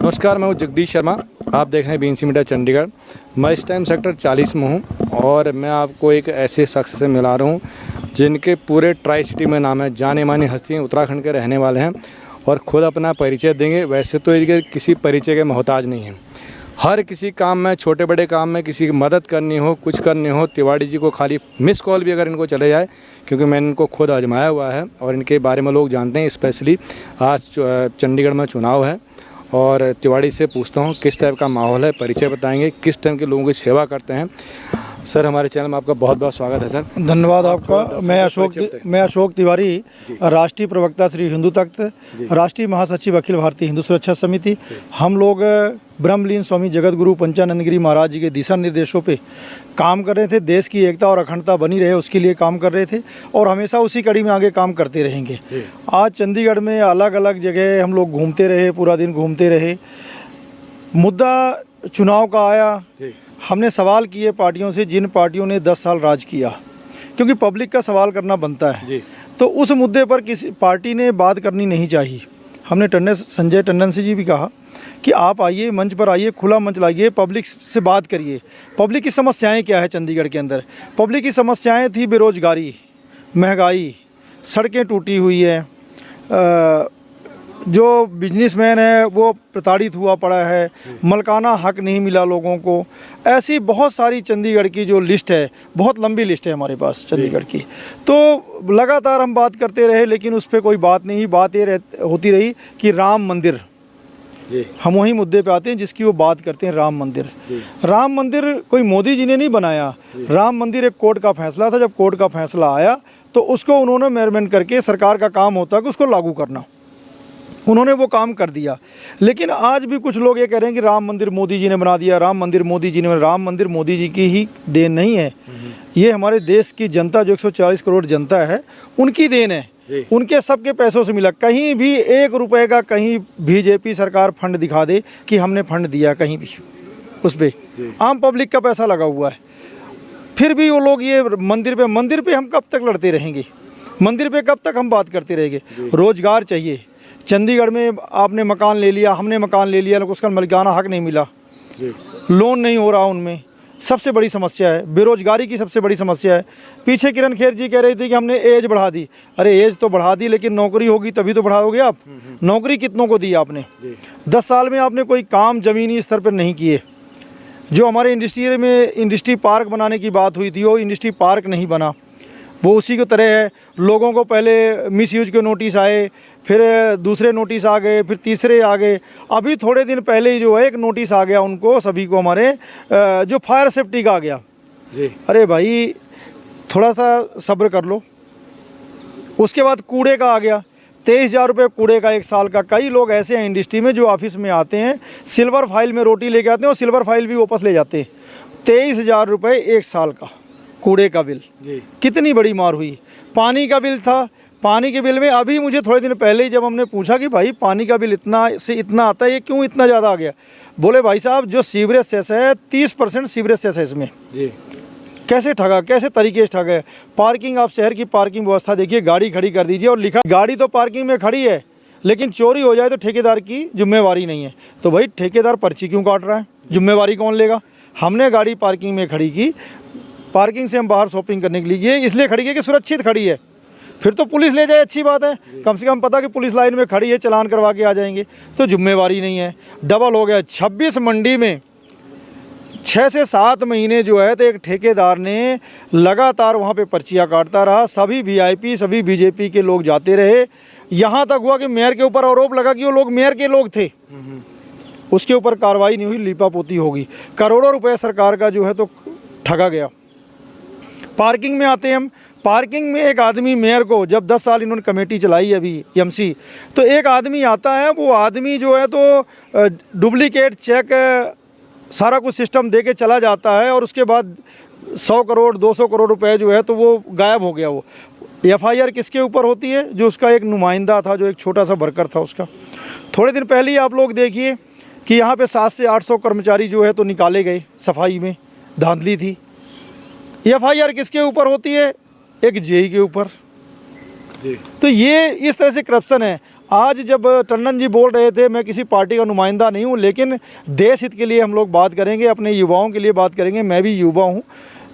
नमस्कार, मैं हूँ जगदीश शर्मा। आप देख रहे हैं बीएनसी मीडिया चंडीगढ़। मैं इस टाइम सेक्टर 40 में हूँ और मैं आपको एक ऐसे शख्स से मिला रहा हूँ जिनके पूरे ट्राई सिटी में नाम है। जाने मानी हस्ती उत्तराखंड के रहने वाले हैं और ख़ुद अपना परिचय देंगे। वैसे तो ये किसी परिचय के मोहताज नहीं हैं। हर किसी काम में, छोटे बड़े काम में किसी की मदद करनी हो, कुछ करनी हो, तिवारी जी को खाली मिस कॉल भी अगर इनको चले जाए, क्योंकि मैंने इनको खुद आजमाया हुआ है और इनके बारे में लोग जानते हैं। स्पेशली आज चंडीगढ़ में चुनाव है और तिवारी से पूछता हूँ किस टाइप का माहौल है, परिचय बताएंगे, किस टाइप के लोगों की सेवा करते हैं। सर, हमारे चैनल में आपका बहुत बहुत स्वागत है। सर धन्यवाद आपका। मैं अशोक तिवारी, राष्ट्रीय प्रवक्ता श्री हिंदू तख्त, राष्ट्रीय महासचिव अखिल भारतीय हिंदू सुरक्षा समिति। हम लोग ब्रह्मलीन स्वामी जगत गुरु पंचानंद गिरी महाराज जी के दिशा निर्देशों पे काम कर रहे थे। देश की एकता और अखंडता बनी रहे उसके लिए काम कर रहे थे और हमेशा उसी कड़ी में आगे काम करते रहेंगे। आज चंडीगढ़ में अलग अलग जगह हम लोग घूमते रहे, पूरा दिन घूमते रहे। मुद्दा चुनाव का आया, हमने सवाल किए पार्टियों से, जिन पार्टियों ने 10 साल राज किया, क्योंकि पब्लिक का सवाल करना बनता है। तो उस मुद्दे पर किसी पार्टी ने बात करनी नहीं चाहिए। हमने संजय टंडन से जी भी कहा कि आप आइए, मंच पर आइए, खुला मंच लाइए, पब्लिक से बात करिए। पब्लिक की समस्याएं क्या है चंडीगढ़ के अंदर? पब्लिक की समस्याएं थी बेरोजगारी, महंगाई, सड़कें टूटी हुई है, जो बिजनेसमैन है वो प्रताड़ित हुआ पड़ा है, मलकाना हक नहीं मिला लोगों को। ऐसी बहुत सारी चंडीगढ़ की जो लिस्ट है, बहुत लंबी लिस्ट है हमारे पास चंडीगढ़ की। तो लगातार हम बात करते रहे, लेकिन उस पर कोई बात नहीं। बात ये होती रही कि राम मंदिर, हम वही मुद्दे पे आते हैं जिसकी वो बात करते हैं। राम मंदिर, राम मंदिर कोई मोदी जी ने नहीं बनाया। राम मंदिर एक कोर्ट का फैसला था। जब कोर्ट का फैसला आया तो उसको उन्होंने अमेंडमेंट करके, सरकार का काम होता है कि उसको लागू करना, उन्होंने वो काम कर दिया। लेकिन आज भी कुछ लोग ये कह रहे हैं कि राम मंदिर मोदी जी ने बना दिया, राम मंदिर मोदी जी ने। राम मंदिर मोदी जी की ही देन नहीं है, ये हमारे देश की जनता, जो 140 करोड़ जनता है, उनकी देन है। उनके सबके पैसों से मिला। कहीं भी 1 रुपए का कहीं बीजेपी सरकार फंड दिखा दे कि हमने फंड दिया, कहीं भी उस पर आम पब्लिक का पैसा लगा हुआ है। फिर भी वो लोग ये मंदिर पे हम कब तक लड़ते रहेंगे? मंदिर पे कब तक हम बात करते रहेंगे? रोजगार चाहिए। चंडीगढ़ में आपने मकान ले लिया, हमने मकान ले लिया, उसका मालिकाना हक नहीं मिला, लोन नहीं हो रहा उनमें। सबसे बड़ी समस्या है बेरोजगारी की, सबसे बड़ी समस्या है। पीछे किरण खेर जी कह रही थी कि हमने एज बढ़ा दी। अरे एज तो बढ़ा दी, लेकिन नौकरी होगी तभी तो बढ़ाओगे आप। नौकरी कितनों को दी आपने? 10 साल में आपने कोई काम ज़मीनी स्तर पर नहीं किए। जो हमारे इंडस्ट्री पार्क बनाने की बात हुई थी, वो इंडस्ट्री पार्क नहीं बना। वो उसी की तरह है। लोगों को पहले मिसयूज के नोटिस आए, फिर दूसरे नोटिस आ गए, फिर तीसरे आ गए। अभी थोड़े दिन पहले ही जो है एक नोटिस आ गया उनको, सभी को, हमारे जो फायर सेफ्टी का आ गया। अरे भाई थोड़ा सा सब्र कर लो। उसके बाद कूड़े का आ गया, 23,000 रुपये कूड़े का 1 साल का। कई लोग ऐसे हैं इंडस्ट्री में जो ऑफिस में आते हैं, सिल्वर फाइल में रोटी लेके आते हैं और सिल्वर फाइल भी वापस ले जाते हैं। 23,000 रुपये 1 साल का कूड़े का बिल। कितनी बड़ी मार हुई। पानी का बिल था, पानी के बिल में अभी मुझे थोड़े दिन पहले ही जब हमने पूछा कि भाई पानी का बिल इतना से इतना आता है, ये क्यों इतना ज़्यादा आ गया? बोले भाई साहब जो सीवरेज सेस है, 30% सीवरेज सेस है इसमें। कैसे ठगा, कैसे तरीके से ठगा है। पार्किंग, आप शहर की पार्किंग व्यवस्था देखिए, गाड़ी खड़ी कर दीजिए और लिखा गाड़ी तो पार्किंग में खड़ी है, लेकिन चोरी हो जाए तो ठेकेदार की जिम्मेवारी नहीं है। तो भाई ठेकेदार पर्ची क्यों काट रहा है? जिम्मेवारी कौन लेगा? हमने गाड़ी पार्किंग में खड़ी की, पार्किंग से हम बाहर शॉपिंग करने के लिए इसलिए खड़ी है कि सुरक्षित खड़ी है। फिर तो पुलिस ले जाए, अच्छी बात है, कम से कम पता कि पुलिस लाइन में खड़ी है, चालान करवा के आ जाएंगे। तो जिम्मेवारी नहीं है। डबल हो गया। 26 मंडी में 6 से 7 महीने जो है तो एक ठेकेदार ने लगातार वहाँ पे पर्चियाँ काटता रहा। सभी वीआईपी, सभी बीजेपी के लोग जाते रहे। यहाँ तक हुआ कि मेयर के ऊपर आरोप लगा कि वो लोग मेयर के लोग थे। उसके ऊपर कार्रवाई नहीं हुई, लीपापोती होगी। करोड़ों रुपये सरकार का जो है तो ठगा गया। पार्किंग में आते हैं हम। पार्किंग में एक आदमी, मेयर को जब 10 साल इन्होंने कमेटी चलाई अभी एमसी, तो एक आदमी आता है, वो आदमी जो है तो डुप्लीकेट चेक सारा कुछ सिस्टम दे के चला जाता है और उसके बाद 100 करोड़ 200 करोड़ रुपए जो है तो वो गायब हो गया। वो एफआईआर किसके ऊपर होती है? जो उसका एक नुमाइंदा था, जो एक छोटा सा वर्कर था उसका। थोड़े दिन पहले ही आप लोग देखिए कि यहाँ पे 700 से 800 कर्मचारी जो है तो निकाले गए, सफाई में धांधली थी। एफआईआर किसके ऊपर होती है? एक जेई के ऊपर। तो ये इस तरह से करप्शन है। आज जब टंडन जी बोल रहे थे, मैं किसी पार्टी का नुमाइंदा नहीं हूँ, लेकिन देश हित के लिए हम लोग बात करेंगे, अपने युवाओं के लिए बात करेंगे। मैं भी युवा हूँ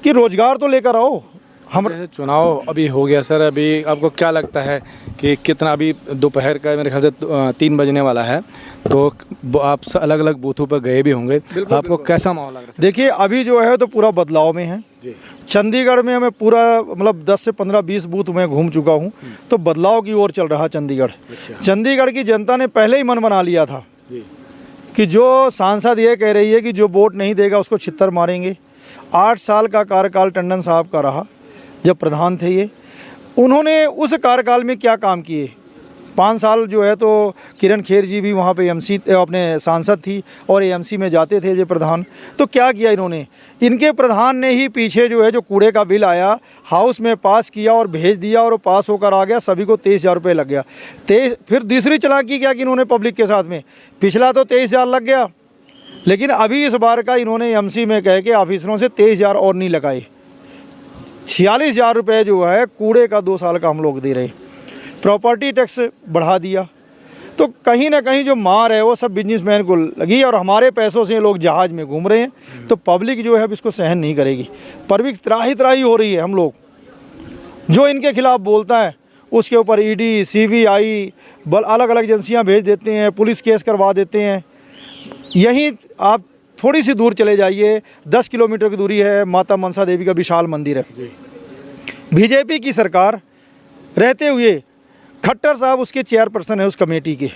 कि रोज़गार तो लेकर आओ। हम जैसे चुनाव अभी हो गया सर, अभी आपको क्या लगता है कि कितना, अभी दोपहर का मेरे ख्याल से 3 बजने वाला है, तो आप अलग अलग बूथों पर गए भी होंगे, आपको कैसा माहौल लग रहा है? देखिए अभी जो है तो पूरा बदलाव में है जी। चंडीगढ़ में। मैं पूरा मतलब 10 से 15-20 बूथ में घूम चुका हूँ, तो बदलाव की ओर चल रहा चंडीगढ़। चंडीगढ़ की जनता ने पहले ही मन बना लिया था जी। कि जो सांसद ये कह रही है कि जो वोट नहीं देगा उसको छित्तर मारेंगे। 8 साल का कार्यकाल टंडन साहब का रहा जब प्रधान थे ये। उन्होंने उस कार्यकाल में क्या काम किए? 5 साल जो है तो किरण खेर जी भी वहाँ पे एमसी अपने सांसद थी और एएमसी में जाते थे जो प्रधान। तो क्या किया इन्होंने? इनके प्रधान ने ही पीछे जो है जो कूड़े का बिल आया हाउस में पास किया और भेज दिया, और वो पास होकर आ गया, सभी को 23,000 रुपये लग गया। फिर दूसरी चालाकी क्या कि इन्होंने पब्लिक के साथ में, पिछला तो 23,000 लग गया, लेकिन अभी इस बार का इन्होंने एमसी में कह के ऑफिसरों से 23,000 और नहीं लगाए। 46,000 रुपये जो है कूड़े का 2 साल का हम लोग दे रहे हैं। प्रॉपर्टी टैक्स बढ़ा दिया। तो कहीं ना कहीं जो मार है वो सब बिजनेसमैन को लगी, और हमारे पैसों से लोग जहाज़ में घूम रहे हैं। तो पब्लिक जो है अब इसको सहन नहीं करेगी। पब्लिक त्राही त्राही हो रही है। हम लोग जो इनके खिलाफ बोलता है उसके ऊपर ईडी, सीबीआई अलग अलग एजेंसियां भेज देते हैं, पुलिस केस करवा देते हैं। यहीं आप थोड़ी सी दूर चले जाइए, 10 किलोमीटर की दूरी है, माता मनसा देवी का विशाल मंदिर है। बीजेपी की सरकार रहते हुए खट्टर साहब उसके चेयरपर्सन है उस कमेटी के।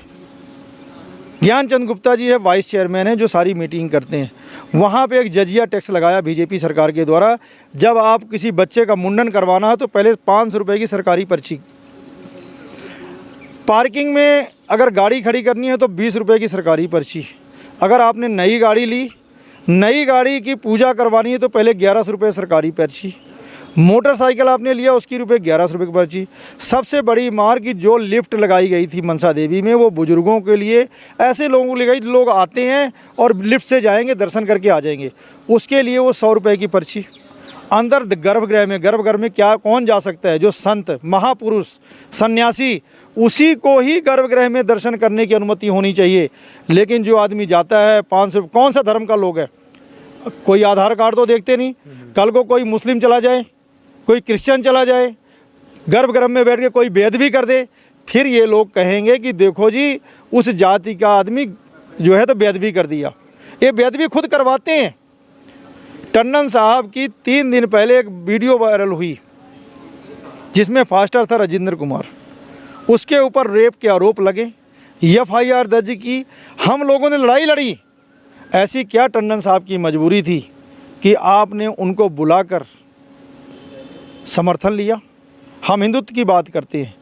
ज्ञानचंद गुप्ता जी है वाइस चेयरमैन है जो सारी मीटिंग करते हैं। वहाँ पे एक जजिया टैक्स लगाया बीजेपी सरकार के द्वारा। जब आप किसी बच्चे का मुंडन करवाना है तो पहले 500 रुपये की सरकारी पर्ची। पार्किंग में अगर गाड़ी खड़ी करनी है तो 20 रुपये की सरकारी पर्ची। अगर आपने नई गाड़ी ली, नई गाड़ी की पूजा करवानी है तो पहले 1100 रुपये सरकारी पर्ची। मोटरसाइकिल आपने लिया उसकी रुपये 1100 रुपये की पर्ची। सबसे बड़ी मार की जो लिफ्ट लगाई गई थी मनसा देवी में, वो बुजुर्गों के लिए, ऐसे लोगों को लगाई लोग आते हैं और लिफ्ट से जाएंगे, दर्शन करके आ जाएंगे, उसके लिए वो 100 रुपये की पर्ची। अंदर गर्भगृह में क्या कौन जा सकता है? जो संत, महापुरुष, सन्यासी, उसी को ही गर्भगृह में दर्शन करने की अनुमति होनी चाहिए। लेकिन जो आदमी जाता है 500, कौन सा धर्म का लोग है? कोई आधार कार्ड तो देखते नहीं। कल को कोई मुस्लिम चला जाए, कोई क्रिश्चियन चला जाए, गर्भगृह में बैठ के कोई वेद भी कर दे, फिर ये लोग कहेंगे कि देखो जी उस जाति का आदमी जो है तो वेद भी कर दिया। ये वेद भी खुद करवाते हैं। टंडन साहब की 3 दिन पहले एक वीडियो वायरल हुई जिसमें फास्टर था राजेंद्र कुमार, उसके ऊपर रेप के आरोप लगे, FIR दर्ज की, हम लोगों ने लड़ाई लड़ी। ऐसी क्या टंडन साहब की मजबूरी थी कि आपने उनको बुलाकर समर्थन लिया? हम हिंदुत्व की बात करते हैं,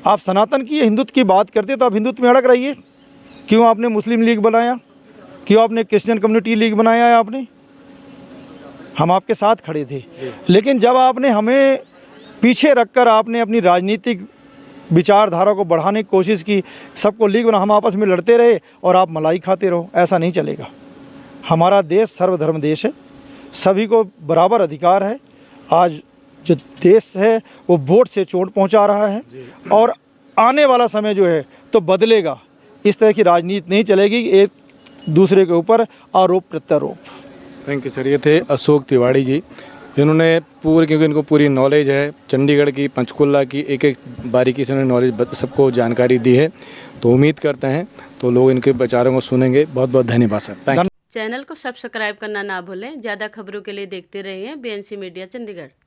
आप सनातन की हिंदुत्व की बात करते हैं, तो आप हिंदुत्व में अड़क रहिए। क्यों आपने मुस्लिम लीग बनाया? क्यों आपने क्रिश्चियन कम्युनिटी लीग बनाया है? आपने, हम आपके साथ खड़े थे। लेकिन जब आपने हमें पीछे रखकर आपने अपनी राजनीतिक विचारधारा को बढ़ाने की कोशिश की, सबको लीग बना, हम आपस में लड़ते रहे और आप मलाई खाते रहो, ऐसा नहीं चलेगा। हमारा देश सर्वधर्म देश है, सभी को बराबर अधिकार है। आज जो देश है वो वोट से चोट पहुंचा रहा है, और आने वाला समय जो है तो बदलेगा। इस तरह की राजनीति नहीं चलेगी, एक दूसरे के ऊपर आरोप प्रत्यारोप। Thank you sir. ये थे अशोक तिवारी जी, इन्होंने पूरी, क्योंकि इनको पूरी नॉलेज है चंडीगढ़ की, पंचकुला की, एक एक बारीकी से उन्होंने नॉलेज सबको जानकारी दी है। तो उम्मीद करते हैं तो लोग इनके विचारों को सुनेंगे। बहुत बहुत धन्यवाद सर। Thank you. चैनल को सब्सक्राइब करना ना भूलें। ज़्यादा खबरों के लिए देखते रहिए BNC मीडिया चंडीगढ़।